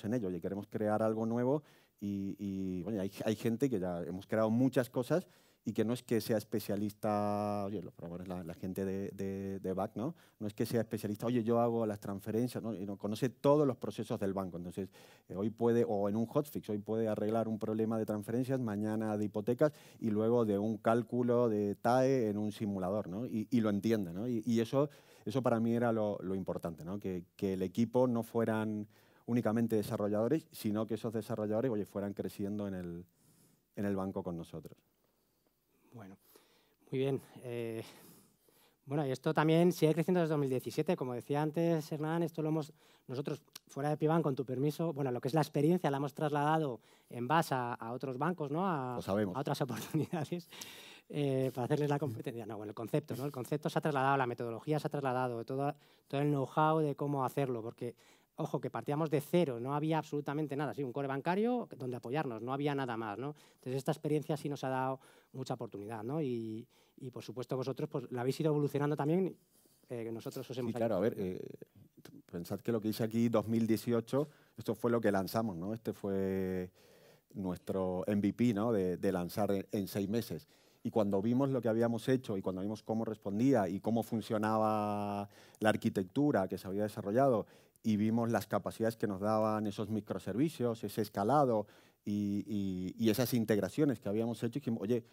Speaker 2: en ello. Oye, queremos crear algo nuevo y bueno, hay gente que ya hemos creado muchas cosas y que no es que sea especialista, oye, los programadores, la gente de back, ¿no? No es que sea especialista, oye, yo hago las transferencias, ¿no? Y no conoce todos los procesos del banco. Entonces, hoy puede, o en un hotfix, hoy puede arreglar un problema de transferencias, mañana de hipotecas y luego de un cálculo de TAE en un simulador, ¿no? Y lo entiende, ¿no? Y eso para mí era lo importante, ¿no? Que el equipo no fueran únicamente desarrolladores, sino que esos desarrolladores, oye, fueran creciendo en el banco con nosotros.
Speaker 1: Bueno, muy bien. Bueno, y esto también sigue creciendo desde 2017. Como decía antes, Hernán, esto lo hemos nosotros, fuera de Pibank, con tu permiso, bueno, lo que es la experiencia la hemos trasladado en base a otros bancos, ¿no? A otras oportunidades para hacerles la competencia. No, bueno, el concepto, ¿no? El concepto se ha trasladado, la metodología se ha trasladado, todo el know-how de cómo hacerlo, porque ojo, que partíamos de cero, no había absolutamente nada, sí, un core bancario donde apoyarnos, no había nada más, ¿no? Entonces, esta experiencia sí nos ha dado mucha oportunidad, ¿no? Y por supuesto, vosotros pues, la habéis ido evolucionando también, nosotros os hemos
Speaker 2: ayudado. Claro, a ver, pensad que lo que dice aquí 2018, esto fue lo que lanzamos, ¿no? Este fue nuestro MVP, ¿no? De lanzar en 6 meses. Y cuando vimos lo que habíamos hecho y cuando vimos cómo respondía y cómo funcionaba la arquitectura que se había desarrollado y vimos las capacidades que nos daban esos microservicios, ese escalado y esas integraciones que habíamos hecho, dijimos, oye,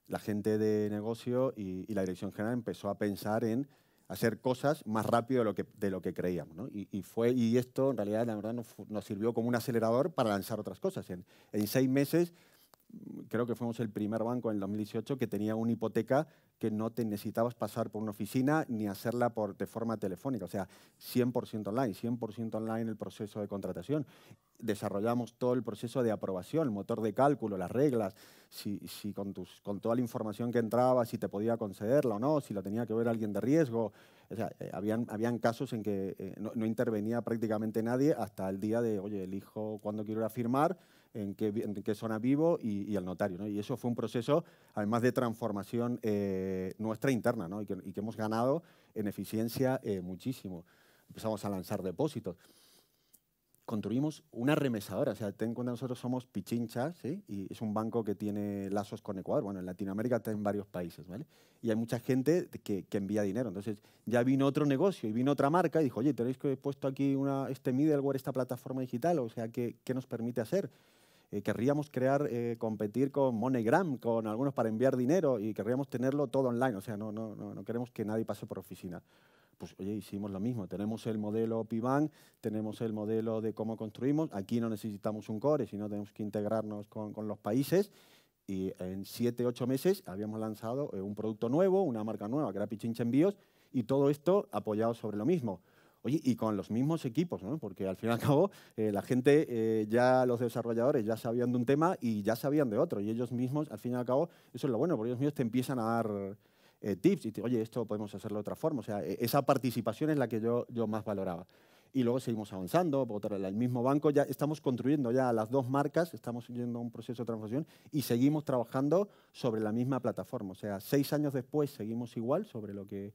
Speaker 2: la gente de negocio y la dirección general empezó a pensar en hacer cosas más rápido de lo que creíamos, ¿no? Y esto, en realidad, la verdad, nos sirvió como un acelerador para lanzar otras cosas. En 6 meses, creo que fuimos el primer banco en el 2018 que tenía una hipoteca que no te necesitabas pasar por una oficina ni hacerla de forma telefónica. O sea, 100% online, 100% online el proceso de contratación. Desarrollamos todo el proceso de aprobación, el motor de cálculo, las reglas, si con toda la información que entraba, si te podía concederla o no, si lo tenía que ver alguien de riesgo. O sea, habían casos en que no intervenía prácticamente nadie hasta el día de, oye, elijo cuándo quiero ir a firmar, en qué zona vivo y el notario, ¿no? Y eso fue un proceso, además de transformación nuestra interna, ¿no? y que hemos ganado en eficiencia muchísimo. Empezamos a lanzar depósitos. Construimos una remesadora, o sea, ten en cuenta, nosotros somos Pichincha, ¿sí? Y es un banco que tiene lazos con Ecuador, bueno, en Latinoamérica está en varios países, ¿vale? Y hay mucha gente que envía dinero, entonces ya vino otro negocio y vino otra marca y dijo, oye, tenéis que he puesto aquí este middleware, esta plataforma digital, o sea, ¿qué nos permite hacer? Querríamos competir con MoneyGram, con algunos para enviar dinero y querríamos tenerlo todo online, o sea, no queremos que nadie pase por oficina. Pues oye, hicimos lo mismo, tenemos el modelo Pibank, tenemos el modelo de cómo construimos, aquí no necesitamos un core, sino tenemos que integrarnos con los países y en 7, 8 meses habíamos lanzado un producto nuevo, una marca nueva que era Pichincha Envíos y todo esto apoyado sobre lo mismo. Oye, y con los mismos equipos, ¿no? Porque al fin y al cabo la gente, ya los desarrolladores ya sabían de un tema y ya sabían de otro y ellos mismos, al fin y al cabo, eso es lo bueno, porque ellos mismos te empiezan a dar tips y oye, esto podemos hacerlo de otra forma. O sea, esa participación es la que yo más valoraba. Y luego seguimos avanzando, por el mismo banco, ya estamos construyendo ya las 2 marcas, estamos yendo a un proceso de transformación y seguimos trabajando sobre la misma plataforma. O sea, 6 años después seguimos igual sobre lo que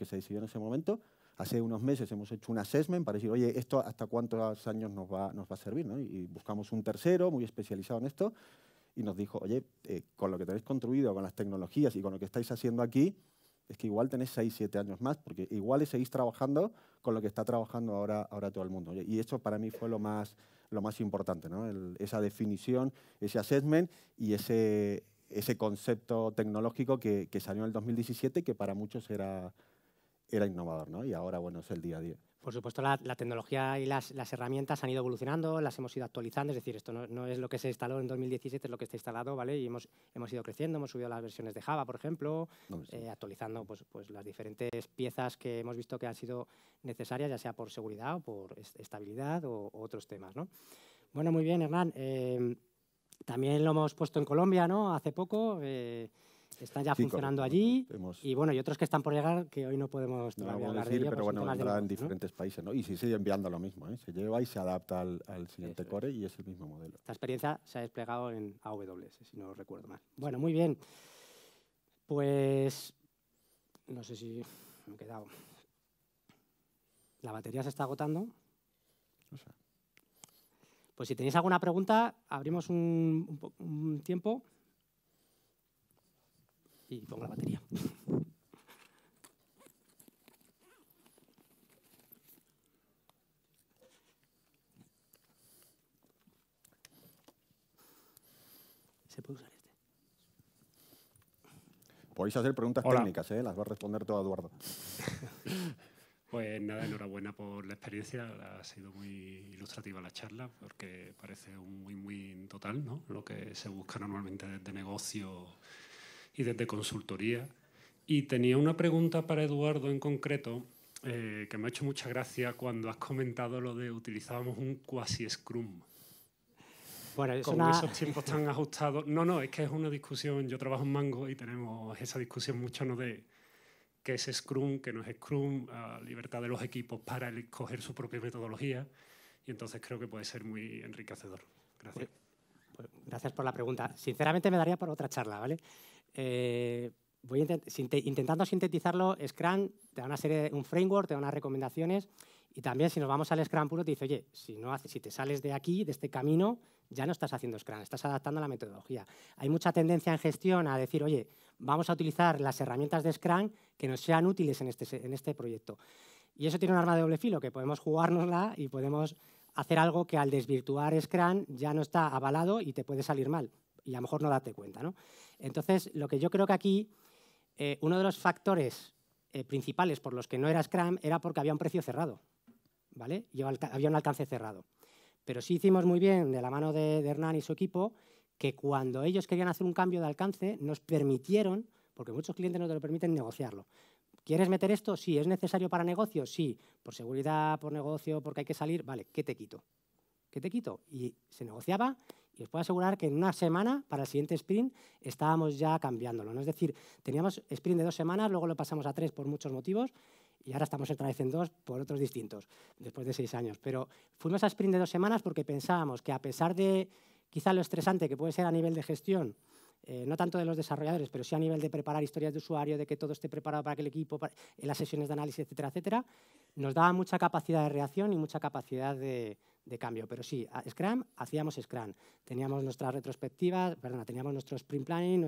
Speaker 2: se decidió en ese momento. Hace unos meses hemos hecho un assessment para decir, oye, ¿esto hasta cuántos años nos va a servir, ¿no? Y buscamos un tercero muy especializado en esto y nos dijo, oye, con lo que tenéis construido, con las tecnologías y con lo que estáis haciendo aquí, es que igual tenéis 6, 7 años más, porque igual seguís trabajando con lo que está trabajando ahora todo el mundo. Oye, y eso para mí fue lo más importante, ¿no? Esa definición, ese assessment y ese ese concepto tecnológico que salió en el 2017 que para muchos era innovador, ¿no? Y ahora, bueno, es el día a día.
Speaker 1: Por supuesto, la tecnología y las herramientas han ido evolucionando, las hemos ido actualizando, es decir, esto no es lo que se instaló en 2017, es lo que está instalado, ¿vale? Y hemos ido creciendo, hemos subido las versiones de Java, por ejemplo, actualizando pues las diferentes piezas que hemos visto que han sido necesarias, ya sea por seguridad o por estabilidad o otros temas, ¿no? Bueno, muy bien, Hernán. También lo hemos puesto en Colombia, ¿no? Hace poco. Están ya funcionando allí y bueno, y otros que están por llegar que hoy no podemos todavía hablar de ello.
Speaker 2: Pero bueno, vendrá en diferentes países, ¿no? Y sí sigue enviando lo mismo, ¿eh? Se lleva y se adapta al siguiente core y es el mismo modelo.
Speaker 1: Esta experiencia se ha desplegado en AWS, si no recuerdo mal. Bueno, muy bien. Pues no sé si me he quedado. La batería se está agotando. Pues si tenéis alguna pregunta, abrimos un tiempo. Y pongo la batería. ¿Se puede usar este?
Speaker 2: Podéis hacer preguntas técnicas, ¿eh? Las va a responder todo Eduardo.
Speaker 3: Pues nada, enhorabuena por la experiencia. Ha sido muy ilustrativa la charla porque parece muy total, ¿no? Lo que se busca normalmente desde negocio y desde consultoría. Y tenía una pregunta para Eduardo en concreto que me ha hecho mucha gracia cuando has comentado lo de utilizábamos un quasi-scrum.
Speaker 1: Bueno,
Speaker 3: con esos tiempos tan ajustados. No, es que es una discusión. Yo trabajo en Mango y tenemos esa discusión mucho, ¿no? De qué es Scrum, qué no es Scrum, libertad de los equipos para escoger su propia metodología. Y entonces creo que puede ser muy enriquecedor. Gracias.
Speaker 1: Pues, gracias por la pregunta. Sinceramente me daría por otra charla, ¿vale? Voy intentando sintetizarlo. Scrum te da un framework, te da unas recomendaciones y también si nos vamos al Scrum puro te dice, oye, si te sales de aquí, de este camino, ya no estás haciendo Scrum, estás adaptando a la metodología. Hay mucha tendencia en gestión a decir, oye, vamos a utilizar las herramientas de Scrum que nos sean útiles en este proyecto. Y eso tiene un arma de doble filo, que podemos jugárnosla y podemos hacer algo que al desvirtuar Scrum ya no está avalado y te puede salir mal y a lo mejor no darte cuenta, ¿no? Entonces, lo que yo creo que aquí, uno de los factores principales por los que no era Scrum era porque había un precio cerrado, ¿vale? Y había un alcance cerrado. Pero sí hicimos muy bien, de la mano de Hernán y su equipo, que cuando ellos querían hacer un cambio de alcance, nos permitieron, porque muchos clientes no te lo permiten, negociarlo. ¿Quieres meter esto? Sí. ¿Es necesario para negocio? Sí. Por seguridad, por negocio, porque hay que salir. Vale, ¿qué te quito? ¿Qué te quito? Y se negociaba y os puedo asegurar que en una semana, para el siguiente sprint, estábamos ya cambiándolo, ¿no? Es decir, teníamos sprint de 2 semanas, luego lo pasamos a 3 por muchos motivos y ahora estamos otra vez en 2 por otros distintos, después de 6 años. Pero fuimos a sprint de 2 semanas porque pensábamos que a pesar de quizá lo estresante que puede ser a nivel de gestión, no tanto de los desarrolladores, pero sí a nivel de preparar historias de usuario, de que todo esté preparado para que el equipo, en las sesiones de análisis, etcétera, etcétera, nos daba mucha capacidad de reacción y mucha capacidad de cambio. Pero sí, a Scrum hacíamos Scrum. Teníamos nuestras retrospectivas, teníamos nuestro sprint planning,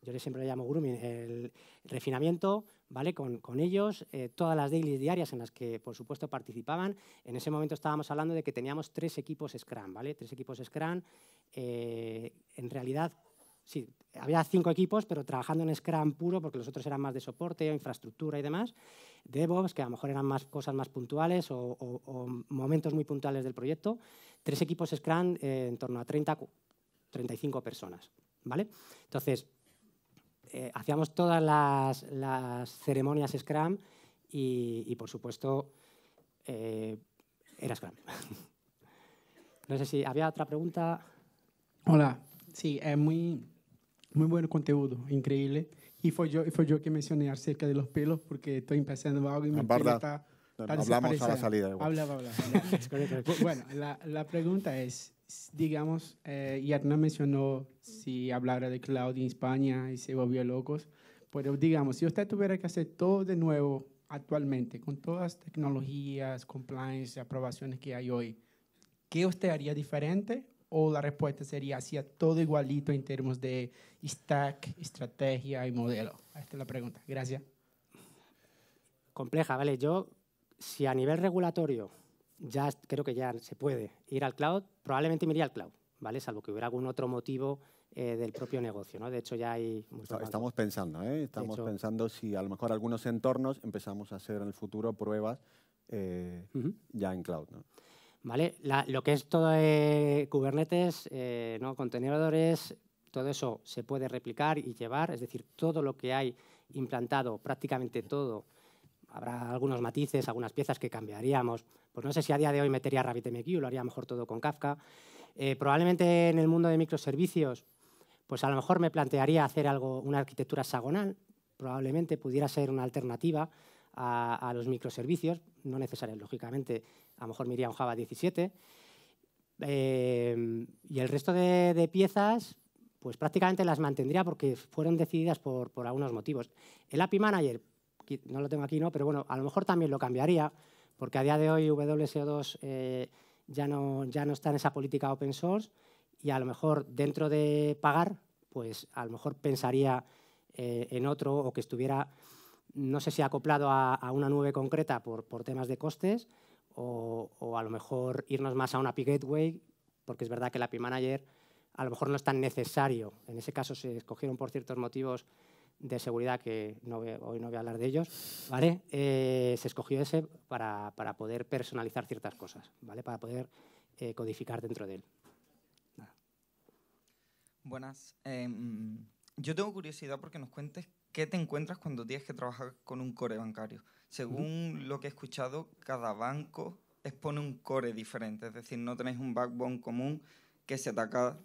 Speaker 1: yo siempre le llamo grooming, el refinamiento, ¿vale? Con ellos, todas las dailies diarias en las que, por supuesto, participaban. En ese momento estábamos hablando de que teníamos 3 equipos Scrum, ¿vale? 3 equipos Scrum. En realidad, sí, había 5 equipos, pero trabajando en Scrum puro, porque los otros eran más de soporte o infraestructura y demás. DevOps, que a lo mejor eran cosas más puntuales o momentos muy puntuales del proyecto. 3 equipos Scrum en torno a 35 personas, ¿vale? Entonces, hacíamos todas las ceremonias Scrum y por supuesto, era Scrum. No sé si había otra pregunta.
Speaker 4: Hola, sí, es muy buen conteúdo, increíble. Y fue yo que mencioné acerca de los pelos porque estoy empezando algo y mi pelo está
Speaker 2: hablamos a la salida.
Speaker 4: Habla. Bueno, la pregunta es, digamos, Hernán mencionó si hablara de cloud en España y se volvió locos, pero digamos, si usted tuviera que hacer todo de nuevo actualmente, con todas las tecnologías, compliance, aprobaciones que hay hoy, ¿qué usted haría diferente? ¿O la respuesta sería hacía todo igualito en términos de stack, estrategia y modelo? Esta es la pregunta. Gracias.
Speaker 1: Compleja, ¿vale? Si a nivel regulatorio ya creo que ya se puede ir al cloud, probablemente me iría al cloud, ¿vale? Salvo que hubiera algún otro motivo del propio negocio, ¿no? De hecho, ya hay muchos bancos.
Speaker 2: Estamos pensando, estamos pensando si a lo mejor algunos entornos empezamos a hacer en el futuro pruebas ya en cloud, ¿no?
Speaker 1: ¿Vale? Lo que es todo Kubernetes, ¿no? Contenedores, todo eso se puede replicar y llevar, es decir, todo lo que hay implantado, prácticamente todo. Habrá algunos matices, algunas piezas que cambiaríamos. Pues no sé si a día de hoy metería RabbitMQ, lo haría mejor todo con Kafka. Probablemente en el mundo de microservicios, pues a lo mejor me plantearía hacer una arquitectura hexagonal, probablemente pudiera ser una alternativa a los microservicios, no necesaria, lógicamente, a lo mejor me iría a un Java 17. Y el resto de piezas, pues prácticamente las mantendría porque fueron decididas por algunos motivos. El API Manager, no lo tengo aquí, ¿no? Pero bueno, a lo mejor también lo cambiaría, porque a día de hoy WSO2 ya no está en esa política open source y a lo mejor dentro de pagar, pues a lo mejor pensaría en otro o que estuviera, no sé si acoplado a una nube concreta por temas de costes o a lo mejor irnos más a una API Gateway, porque es verdad que el API Manager a lo mejor no es tan necesario. En ese caso se escogieron por ciertos motivos de seguridad que hoy no voy a hablar de ellos, ¿vale? Se escogió ese para poder personalizar ciertas cosas, ¿vale? Para poder codificar dentro de él. Nada.
Speaker 5: Buenas. Yo tengo curiosidad porque nos cuentes qué te encuentras cuando tienes que trabajar con un core bancario. Según lo que he escuchado, cada banco expone un core diferente, es decir, no tenéis un backbone común que se ataca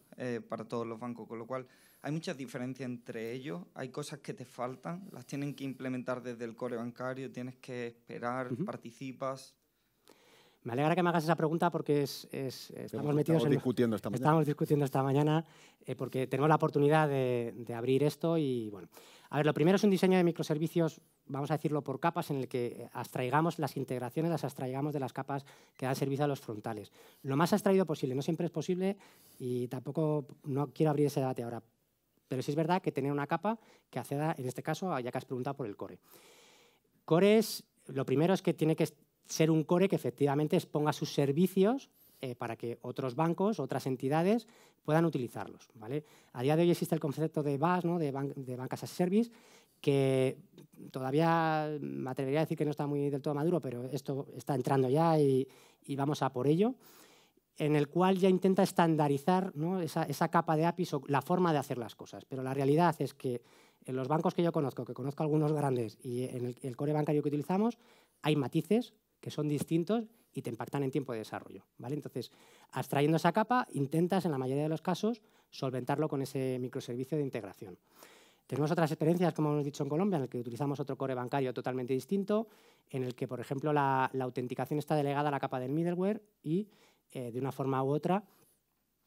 Speaker 5: para todos los bancos, con lo cual hay muchas diferencias entre ellos, hay cosas que te faltan, las tienen que implementar desde el core bancario, tienes que esperar, participas.
Speaker 1: Me alegra que me hagas esa pregunta porque estamos
Speaker 2: discutiendo esta mañana.
Speaker 1: Estamos discutiendo esta mañana porque tenemos la oportunidad de abrir esto y, bueno, a ver, lo primero es un diseño de microservicios, vamos a decirlo por capas, en el que abstraigamos las integraciones, las abstraigamos de las capas que dan servicio a los frontales. Lo más abstraído posible, no siempre es posible y tampoco no quiero abrir ese debate ahora, pero sí es verdad que tener una capa que acceda, en este caso, ya que has preguntado por el core. Lo primero es que tiene que ser un core que efectivamente exponga sus servicios para que otros bancos, otras entidades puedan utilizarlos, ¿vale? A día de hoy existe el concepto de BaaS, ¿no? de Bank as a Service, que todavía me atrevería a decir que no está muy del todo maduro, pero esto está entrando ya y vamos a por ello, en el cual ya intenta estandarizar, ¿no? esa capa de APIs o la forma de hacer las cosas. Pero la realidad es que en los bancos que yo conozco, que conozco algunos grandes, y en el core bancario que utilizamos, hay matices que son distintos y te impactan en tiempo de desarrollo, ¿vale? Entonces, abstrayendo esa capa, intentas, en la mayoría de los casos, solventarlo con ese microservicio de integración. Tenemos otras experiencias, como hemos dicho en Colombia, en el que utilizamos otro core bancario totalmente distinto, en el que, por ejemplo, la autenticación está delegada a la capa del middleware y, de una forma u otra,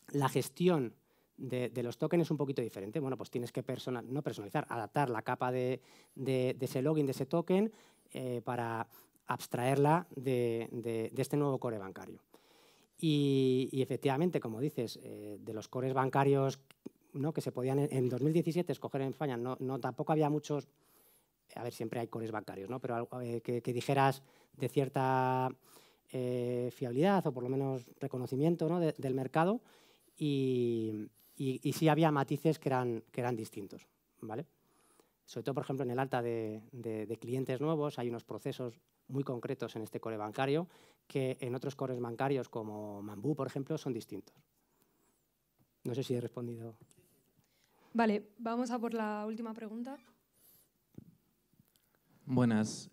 Speaker 1: la gestión de los tokens es un poquito diferente. Bueno, pues tienes que no personalizar, adaptar la capa de ese login, de ese token, para abstraerla de este nuevo core bancario. Y efectivamente, como dices, de los cores bancarios, ¿no? que se podían en 2017 escoger en España, tampoco había muchos, a ver, siempre hay cores bancarios, ¿no? pero que dijeras de cierta fiabilidad o por lo menos reconocimiento, ¿no? del mercado, y sí había matices que eran distintos, ¿vale? Sobre todo, por ejemplo, en el alta de clientes nuevos hay unos procesos muy concretos en este core bancario que en otros cores bancarios como Mambu, por ejemplo, son distintos. No sé si he respondido.
Speaker 6: Vale, vamos a por la última pregunta.
Speaker 7: Buenas.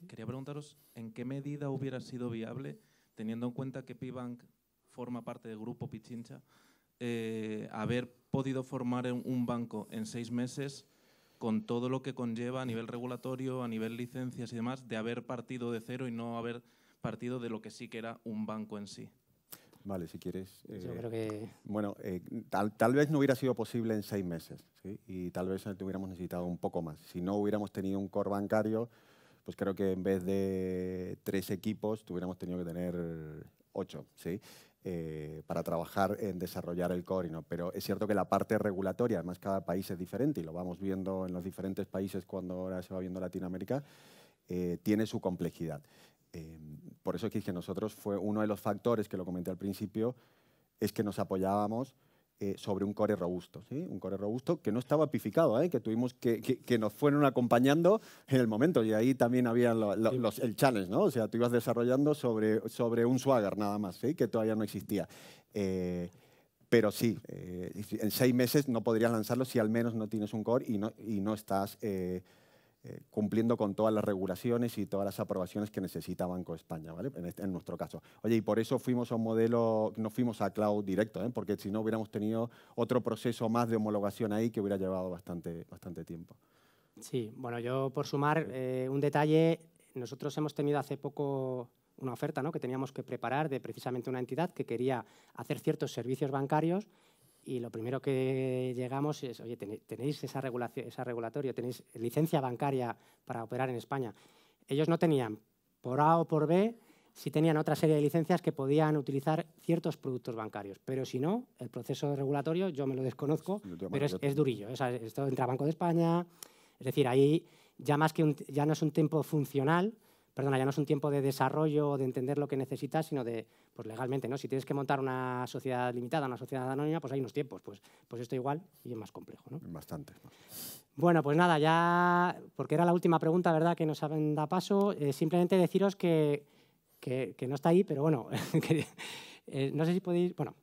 Speaker 7: Quería preguntaros en qué medida hubiera sido viable, teniendo en cuenta que Pibank forma parte del grupo Pichincha, haber podido formar un banco en 6 meses con todo lo que conlleva a nivel regulatorio, a nivel licencias y demás, de haber partido de cero y no haber partido de lo que sí que era un banco en sí.
Speaker 2: Vale, si quieres.
Speaker 1: Yo creo que...
Speaker 2: Bueno, tal vez no hubiera sido posible en 6 meses, ¿sí? Y tal vez hubiéramos necesitado un poco más. Si no hubiéramos tenido un core bancario, pues creo que en vez de 3 equipos, tuviéramos tenido que tener 8, ¿sí? Para trabajar en desarrollar el core, ¿no? Pero es cierto que la parte regulatoria, además cada país es diferente y lo vamos viendo en los diferentes países cuando ahora se va viendo Latinoamérica, tiene su complejidad. Por eso es que nosotros fue uno de los factores que lo comenté al principio, es que nos apoyábamos sobre un core robusto, ¿sí? Un core robusto que no estaba pificado, que tuvimos que nos fueron acompañando en el momento, y ahí también había el challenge, ¿no? O sea, tú ibas desarrollando sobre un Swagger nada más, ¿sí? Que todavía no existía. Pero sí, en 6 meses no podrías lanzarlo si al menos no tienes un core y no estás cumpliendo con todas las regulaciones y todas las aprobaciones que necesita Banco de España, ¿vale? En nuestro caso. Oye, y por eso fuimos a un modelo, no fuimos a cloud directo, porque si no hubiéramos tenido otro proceso más de homologación ahí que hubiera llevado bastante tiempo.
Speaker 1: Sí, bueno, yo por sumar un detalle, nosotros hemos tenido hace poco una oferta, ¿no?, que teníamos que preparar de precisamente una entidad que quería hacer ciertos servicios bancarios. Y lo primero que llegamos es, oye, tenéis esa regulatoria, tenéis licencia bancaria para operar en España. Ellos no tenían, por A o por B, sí tenían otra serie de licencias que podían utilizar ciertos productos bancarios. Pero si no, el proceso regulatorio yo me lo desconozco, pero es durillo. O sea, esto entra a Banco de España. Es decir, ahí ya ya no es un tiempo funcional, perdona, ya no es un tiempo de desarrollo, de entender lo que necesitas, sino de, pues legalmente, ¿no? Si tienes que montar una sociedad limitada, una sociedad anónima, pues hay unos tiempos. Pues esto igual y es más complejo, ¿no?
Speaker 2: Bastante.
Speaker 1: Bueno, pues nada, ya, porque era la última pregunta, ¿verdad?, que nos da paso. Simplemente deciros que no está ahí, pero bueno, no sé si podéis... Bueno,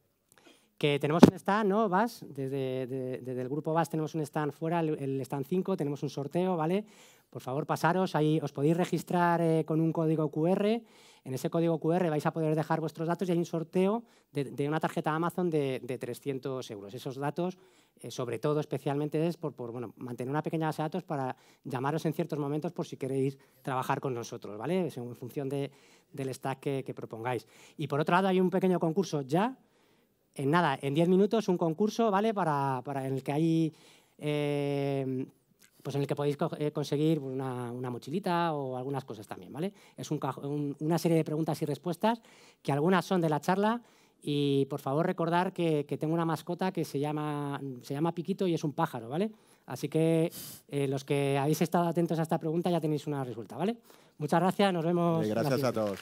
Speaker 1: que tenemos un stand, ¿no, VAS? Desde el grupo VAS tenemos un stand fuera, el stand 5, tenemos un sorteo, ¿vale? Por favor, pasaros, ahí os podéis registrar con un código QR. En ese código QR vais a poder dejar vuestros datos y hay un sorteo de una tarjeta Amazon de 300 euros. Esos datos, sobre todo, especialmente, es por bueno, mantener una pequeña base de datos para llamaros en ciertos momentos por si queréis trabajar con nosotros, ¿vale? En función del stack que propongáis. Y por otro lado, hay un pequeño concurso ya. En nada, en 10 minutos, un concurso, ¿vale? Para en el que hay... pues en el que podéis conseguir una mochilita o algunas cosas también, ¿vale? Es una serie de preguntas y respuestas, que algunas son de la charla, y por favor recordar que tengo una mascota que se llama Piquito y es un pájaro, ¿vale? Así que los que habéis estado atentos a esta pregunta ya tenéis una resuelta, ¿vale? Muchas gracias, nos vemos.
Speaker 2: Gracias a todos.